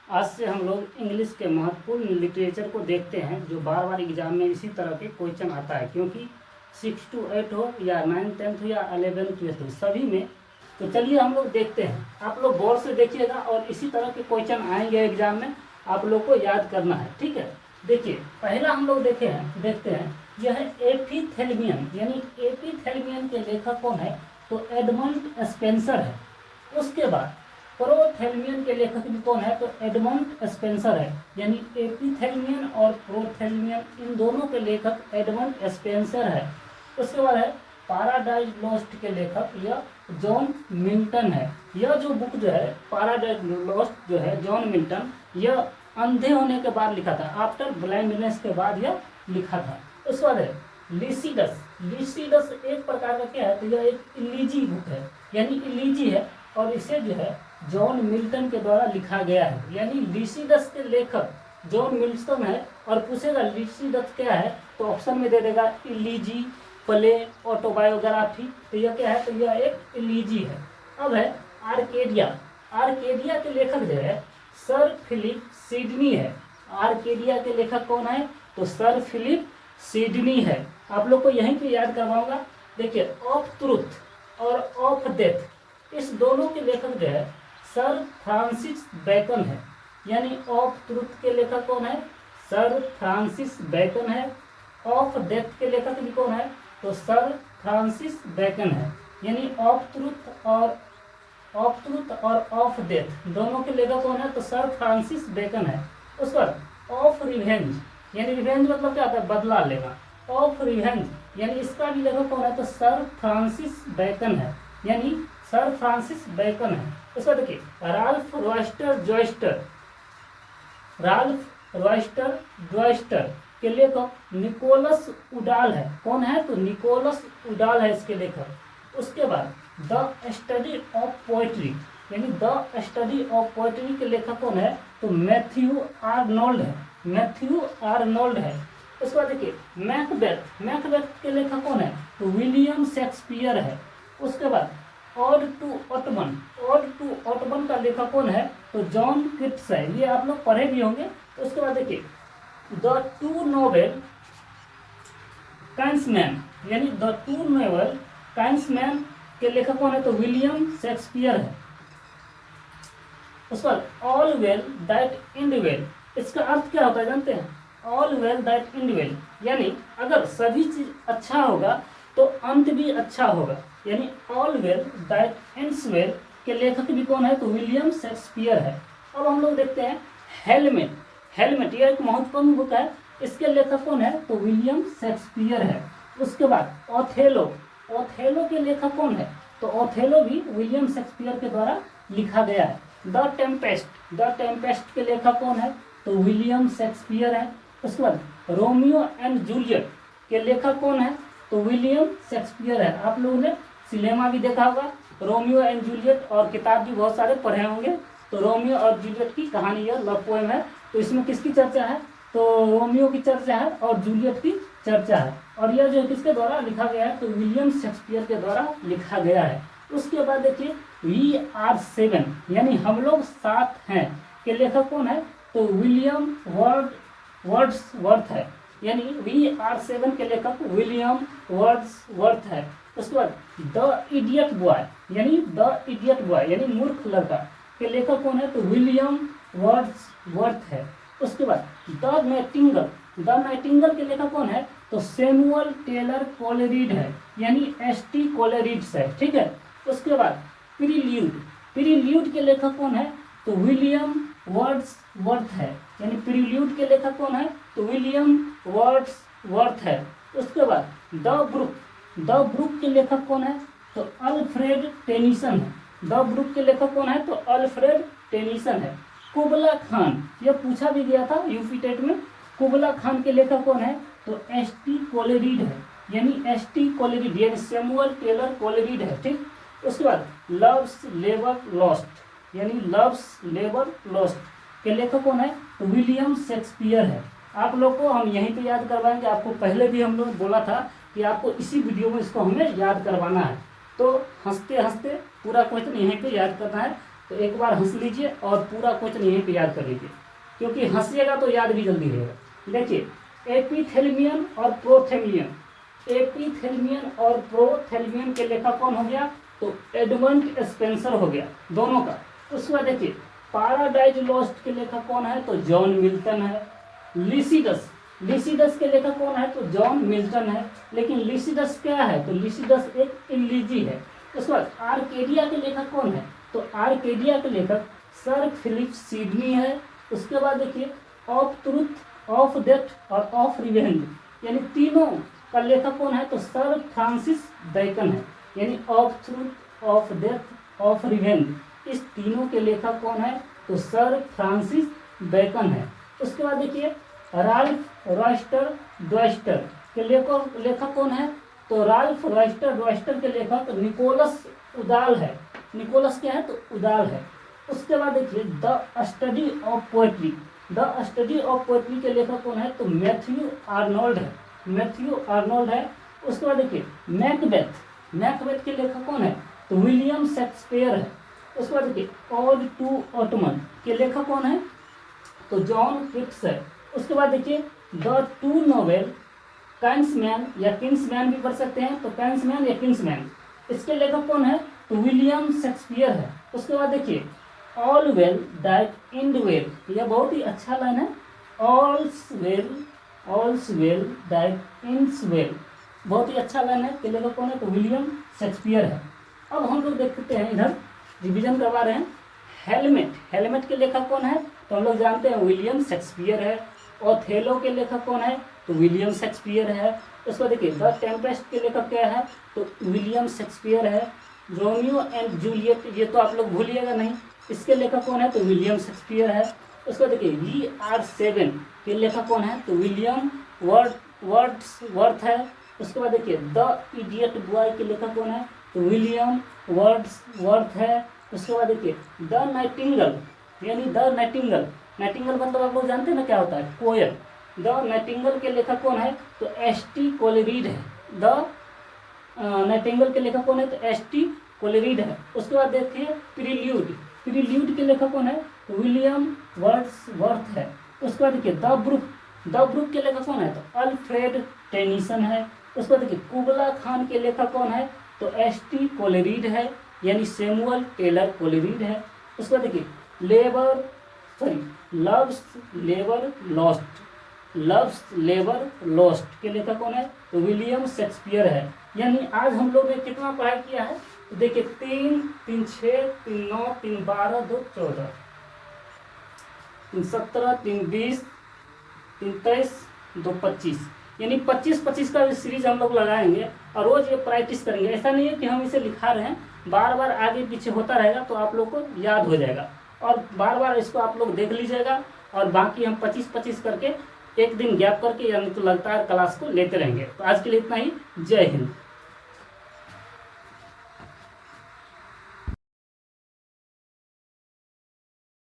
आज से हम लोग इंग्लिश के महत्वपूर्ण लिटरेचर को देखते हैं जो बार बार एग्जाम में इसी तरह के क्वेश्चन आता है, क्योंकि 6 to 8 हो या 9th 10th हो या 11th 12th हो, सभी में। तो चलिए हम लोग देखते हैं, आप लोग गौर से देखिएगा और इसी तरह के क्वेश्चन आएंगे एग्जाम में, आप लोग को याद करना है, ठीक है। देखिए पहला हम लोग देखते हैं यह है एपिथेलियम, यानी एपिथेलियम के लेखक कौन है, तो एडमंड स्पेंसर है। उसके बाद प्रोथेल्मियन के लेखक भी कौन है, तो एडमंड स्पेंसर है, यानी एपिथेलियन और प्रोथेल्मियन इन दोनों के लेखक एडमंड स्पेंसर है। उसके बाद है पैराडाइज लॉस्ट के लेखक यह जॉन मिल्टन है। यह जो बुक जो है पैराडाइज लॉस्ट जो है जॉन मिल्टन, यह अंधे होने के बाद लिखा था, आफ्टर ब्लाइंडनेस के बाद यह लिखा था। उसके बाद है लिसिडस। लिसिडस एक प्रकार का क्या है, तो यह एक इलीजी बुक है, यानी इलीजी है, और इसे जो है जॉन मिल्टन के द्वारा लिखा गया है। यानी लिसिडस के लेखक जॉन मिल्टन है, और पूछेगा लिसिडस क्या है, तो ऑप्शन में दे देगा इलीजी, प्ले, ऑटोबायोग्राफी। तो यह क्या है, तो यह एक इलीजी है। अब है आर्केडिया। आर्केडिया के लेखक जो है सर फिलिप सिडनी है। आर्केडिया के लेखक कौन है, तो सर फिलिप सिडनी है। आप लोग को यहीं पे याद करवाऊंगा। देखिए ऑफ ट्रूथ और ऑफ डेथ, इस दोनों के लेखक जो है सर फ्रांसिस बेकन है। यानी ऑफ ट्रूथ के लेखक कौन है, सर फ्रांसिस बेकन है। ऑफ डेथ के लेखक भी कौन है, तो सर फ्रांसिस बेकन है। यानी ऑफ ट्रूथ और ऑफ डेथ दोनों के लेखक कौन है, तो सर फ्रांसिस बेकन है। उस पर ऑफ रिवेंज, यानी रिवेंज मतलब क्या होता है, बदला लेना। ऑफ रिवेंज यानी इसका भी लेखक कौन है, तो सर फ्रांसिस बेकन है, यानी सर फ्रांसिस बेकन है। उसका देखिए राल्फ रॉयस्टर जॉयस्टर। राल्फ रॉयस्टर जॉयस्टर के लेखक निकोलस उडाल है। कौन है, तो निकोलस उडाल है इसके लेखक। उसके बाद द स्टडी ऑफ पोएट्री, यानी द स्टडी ऑफ पोएट्री के लेखक कौन है, तो मैथ्यू आर्नोल्ड है। मैथ्यू आर्नोल्ड है। उसके बाद देखिए मैकबेथ। मैकबेथ के लेखक कौन है, तो विलियम शेक्सपियर है। उसके बाद ode to autumn. Ode to autumn का लेखक कौन है, तो जॉन किट्स है। ये आप लोग पढ़े भी होंगे। उसके बाद देखिए द टू नोवेल काइंसमैन, यानी द टू नोवेल काइंसमैन के लेखक कौन है, तो विलियम शेक्सपियर है। उसके बाद all well that and well, इसका अर्थ क्या होता है जानते हैं, all well that and well, यानी अगर सभी चीज अच्छा होगा तो अंत भी अच्छा होगा। यानी all well that ends well के लेखक भी कौन है, तो विलियम शेक्सपियर है। अब हम लोग देखते हैं हेलमेट। हेलमेट यह एक महत्वपूर्ण बुक है, इसके लेखक कौन है, तो विलियम शेक्सपियर है। उसके बाद ओथेलो। ओथेलो के लेखक कौन है, तो ओथेलो भी विलियम शेक्सपियर के द्वारा लिखा गया है। The Tempest. द टेम्पेस्ट के लेखक कौन है, तो विलियम शेक्सपियर है। उसके बाद रोमियो एंड जूलियट के लेखक कौन है, तो विलियम शेक्सपियर है। आप लोगों ने सिनेमा भी देखा होगा रोमियो एंड जूलियट, और किताब भी बहुत सारे पढ़े होंगे। तो रोमियो और जूलियट की कहानी यह लव पोएम है। तो इसमें किसकी चर्चा है, तो रोमियो की चर्चा है और जूलियट की चर्चा है। और यह जो किसके द्वारा लिखा गया है, तो विलियम शेक्सपियर के द्वारा लिखा गया है। उसके बाद देखिए वी आर सेवन, यानी हम लोग सात हैं के लेखक कौन है, तो विलियम वर्ड्सवर्थ है। यानी वी आर सेवन के लेखक विलियम वर्ड्सवर्थ है। उसके बाद द इडियट बॉय, यानी द इडियट बॉय यानी मूर्ख लड़का के लेखक कौन है, तो विलियम वर्ड्सवर्थ है। उसके बाद द नाइटिंगेल। द नाइटिंगेल के लेखक कौन है, तो सैमुअल टेलर कोलेरिड है, यानी एसटी कोलेरिड्स है, ठीक है। उसके बाद प्रील्यूड। प्रील्यूड के लेखक कौन है, तो विलियम वर्ड्सवर्थ है, यानी प्रील्यूड के लेखक कौन है, तो विलियम वर्ड्सवर्थ है। उसके बाद द ब्रुक। द ब्रुक के लेखक कौन है, तो अल्फ्रेड टेनिसन है। द ब्रुक के लेखक कौन है, तो अल्फ्रेड टेनिसन है। कुबला खान, यह पूछा भी गया था यूपी टेट में। कुबला खान के लेखक कौन है, तो एसटी कोलेरिड है, यानी एसटी कोलेरिड यानी सैमुअल टेलर कोलेरिड है, ठीक। उसके बाद लव्स लेबर लॉस्ट, यानी लव्स लेबर लॉस्ट के लेखक कौन है, तो विलियम शेक्सपियर है। आप लोग को हम यहीं पे याद करवाएंगे। आपको पहले भी हम लोग बोला था कि आपको इसी वीडियो में इसको हमें याद करवाना है। तो हंसते हंसते पूरा क्वेश्चन यहीं पे याद करना है। तो एक बार हंस लीजिए और पूरा क्वेश्चन यहीं पे याद कर लीजिए, क्योंकि हंसिएगा तो याद भी जल्दी रहेगा। देखिए, एपिथेलियम और प्रोथेलियम, एपिथेलियम और प्रोथेलियम के लेखक कौन हो गया? तो एडमंड स्पेंसर हो गया दोनों का। उसके बाद देखिए, पैराडाइज लॉस्ट के लेखक कौन है? तो जॉन मिल्टन है। लिसिडस, लिसिडस के लेखक कौन है? तो जॉन मिल्टन है। लेकिन लिसिडस क्या है? तो लिसिडस एक इलीजी है। उसके बाद आर्केडिया के लेखक कौन है? तो आर्केडिया के लेखक सर फिलिप सिडनी है। उसके बाद देखिए, ऑफ ट्रूथ, ऑफ डेथ और ऑफ रिवेंज, यानी तीनों का लेखक कौन है? तो सर फ्रांसिस बेकन है। यानी of truth, of death, of revenge, इस तीनों के लेखक कौन है? तो सर फ्रांसिस बेकन है। उसके बाद देखिए, राल्फ रॉयस्टर ड्वाइस्टर के लेखक कौन है? तो राल्फ रॉयस्टर ड्वाइस्टर के लेखक निकोलस उदाल है। निकोलस क्या है? तो उदाल है। उसके बाद देखिए, the study of poetry, the study of poetry के लेखक कौन है? तो मैथ्यू आर्नोल्ड है। मैथ्यू आर्नोल्ड है। उसके बाद देखिए, मैकबेथ, मैकबेथ के लेखक कौन है? तो विलियम शेक्सपियर है। उसके बाद देखिए, ऑड टू ऑटमन के लेखक कौन है? तो जॉन किट्स है। उसके बाद देखिए, द टू नोवेल किंग्समैन या किंग्समैन भी पढ़ सकते हैं, तो किंग्समैन या किंग्समैन, इसके लेखक कौन है? तो विलियम शेक्सपियर है। उसके बाद देखिए, all well that and well, यह बहुत ही अच्छा लाइन है। ऑल्स वेल दैट एंड्स वेल, बहुत ही अच्छा लाइन है। के लेखक कौन है? तो विलियम शेक्सपियर है। अब हम लोग देखते हैं, इधर रिवीजन करवा रहे हैं। हेलमेट, हेलमेट के लेखक कौन है? तो हम लोग जानते हैं विलियम शेक्सपियर है। ओथेलो के लेखक कौन है? तो विलियम शेक्सपियर है। उसको देखिए, द टेम्पेस्ट के लेखक क्या है? तो विलियम शेक्सपियर है। रोमियो एंड जूलियट, ये तो आप लोग भूलिएगा नहीं, इसके लेखक कौन है? तो विलियम शेक्सपियर है। उसको देखिए, VR7 के लेखक कौन है? तो विलियम वर्ड्सवर्थ है। उसके बाद देखिए, द इडियट बॉय के लेखक कौन है? तो विलियम वर्ड्सवर्थ है। उसके बाद देखिए, द नाइटिंगेल, यानी द नाइटिंगेल, नाइटिंगेल मतलब आप लोग जानते हैं ना क्या होता है? कोयल। द नाइटिंगेल के लेखक कौन है? तो ST कोलेरिड है। द नाइटिंगेल के लेखक कौन है? तो ST कोलेरिड है। उसके बाद देखिए, प्रील्यूड, प्रील्यूड के लेखक कौन है? तो विलियम वर्ड्सवर्थ है। उसके बाद देखिए, द ब्रुक, द ब्रुक के लेखक कौन है? तो अल्फ्रेड टेनिसन है। उसके बाद देखिए, कुबला खान के लेखक कौन है? तो ST कोलेरिड है, यानी सैमुअल टेलर कोलेरिड है। उसके बाद देखिए, लव्स लेबर लॉस्ट के लेखक कौन है? तो विलियम शेक्सपियर है। यानी आज हम लोग ने कितना पढ़ाई किया है? तो देखिए, 3, 3, 6, 3, 9, 3, 12, 2, 14, 3, 17, 3, 20, 3, 23, 2, 25, यानी 25-25 का सीरीज हम लोग लगाएंगे और रोज ये प्रैक्टिस करेंगे। ऐसा नहीं है कि हम इसे लिखा रहे हैं, बार बार आगे पीछे होता रहेगा तो आप लोग को याद हो जाएगा और बार बार इसको आप लोग देख लीजिएगा। और बाकी हम 25-25 करके एक दिन गैप करके यानी तो लगातार क्लास को लेते रहेंगे। तो आज के लिए इतना ही। जय हिंद।